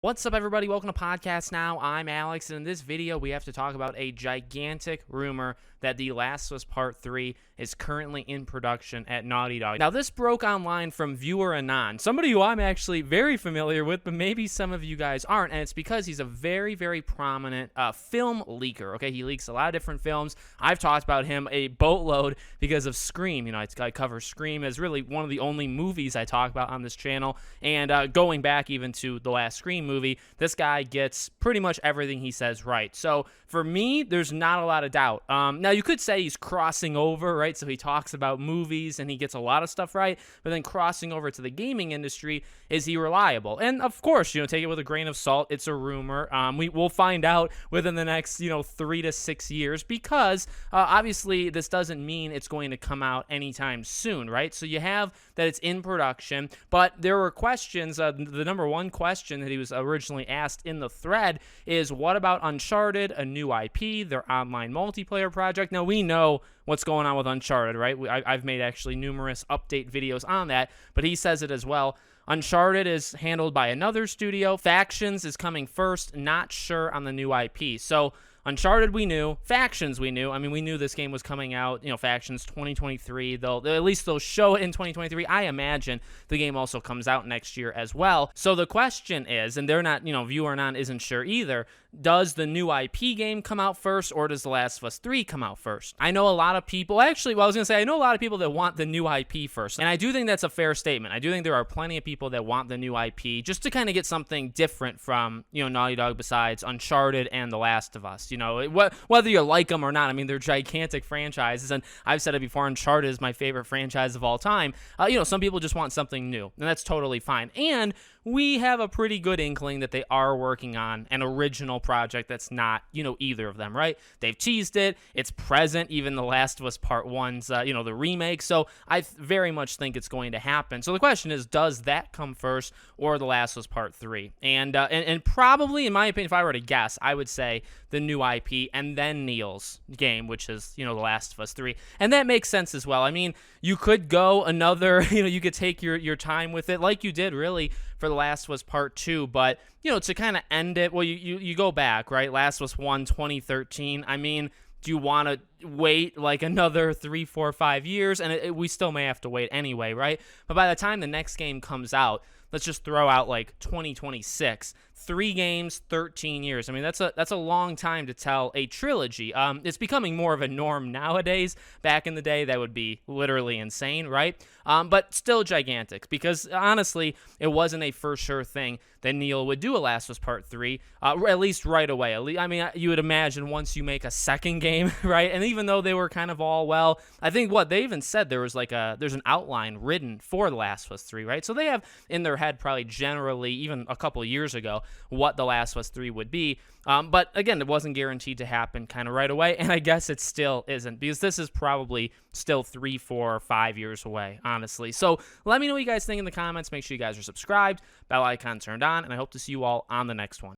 What's up, everybody? Welcome to Podcast Now. I'm Alex, and in this video, we have to talk about a gigantic rumor that The Last of Us Part 3 is currently in production at Naughty Dog. Now, this broke online from Viewer Anon, somebody who I'm actually very familiar with, but maybe some of you guys aren't, and it's because he's a very, very prominent film leaker, okay? He leaks a lot of different films. I've talked about him a boatload because of Scream. You know, I cover Scream as really one of the only movies I talk about on this channel, and going back even to the last Scream movie, this guy gets pretty much everything he says right. So for me, there's not a lot of doubt. Now you could say he's crossing over, right? So he talks about movies and he gets a lot of stuff right, but then crossing over to the gaming industry, is he reliable? And of course, take it with a grain of salt. It's a rumor. We'll find out within the next 3 to 6 years, because obviously this doesn't mean it's going to come out anytime soon, right? So you have that it's in production, but there were questions. The number one question that he was originally asked in the thread is, what about Uncharted, a new IP, their online multiplayer project? Now, we know what's going on with Uncharted, right? I've made actually numerous update videos on that, but he says it as well. Uncharted is handled by another studio. Factions is coming first. Not sure on the new IP. So Uncharted we knew, Factions we knew. I mean, we knew this game was coming out, Factions 2023. At least they'll show it in 2023. I imagine the game also comes out next year as well. So the question is, and they're not, Viewer Anon isn't sure either, does the new IP game come out first, or does The Last of Us 3 come out first? I know a lot of people, I know a lot of people that want the new IP first, and I do think that's a fair statement. I do think there are plenty of people that want the new IP just to kind of get something different from, Naughty Dog besides Uncharted and The Last of Us. Whether you like them or not, I mean, they're gigantic franchises, and I've said it before, Uncharted is my favorite franchise of all time. Some people just want something new, and that's totally fine. And we have a pretty good inkling that they are working on an original project that's not, either of them, right? They've teased it. It's present, even The Last of Us Part 1's, the remake. So I very much think it's going to happen. So the question is, does that come first, or The Last of Us Part 3? And probably, in my opinion, if I were to guess, I would say the new IP and then Neil's game, which is, The Last of Us 3. And that makes sense as well. I mean, you could go another, you could take your time with it like you did really for The Last of Us Part 2, but, to kind of end it, well, you go back, right? Last of Us 1, 2013. I mean, do you want to wait like another 3, 4, 5 years? And we still may have to wait anyway, right? But by the time the next game comes out, let's just throw out like 2026. 3 games, 13 years. I mean, that's a long time to tell a trilogy. It's becoming more of a norm nowadays. Back in the day, that would be literally insane, right? But still gigantic, because honestly, it wasn't a for sure thing that Neil would do a Last of Us Part 3, at least right away. I mean, you would imagine once you make a second game, right? And even though they were kind of all well, I think they even said there's an outline written for The Last of Us 3, right? So they have in their head probably generally, even a couple of years ago, what The Last of Us 3 would be. But again, it wasn't guaranteed to happen kind of right away, and I guess it still isn't, because this is probably still 3, 4, 5 years away, honestly. So let me know what you guys think in the comments. Make sure you guys are subscribed, bell icon turned on, and I hope to see you all on the next one.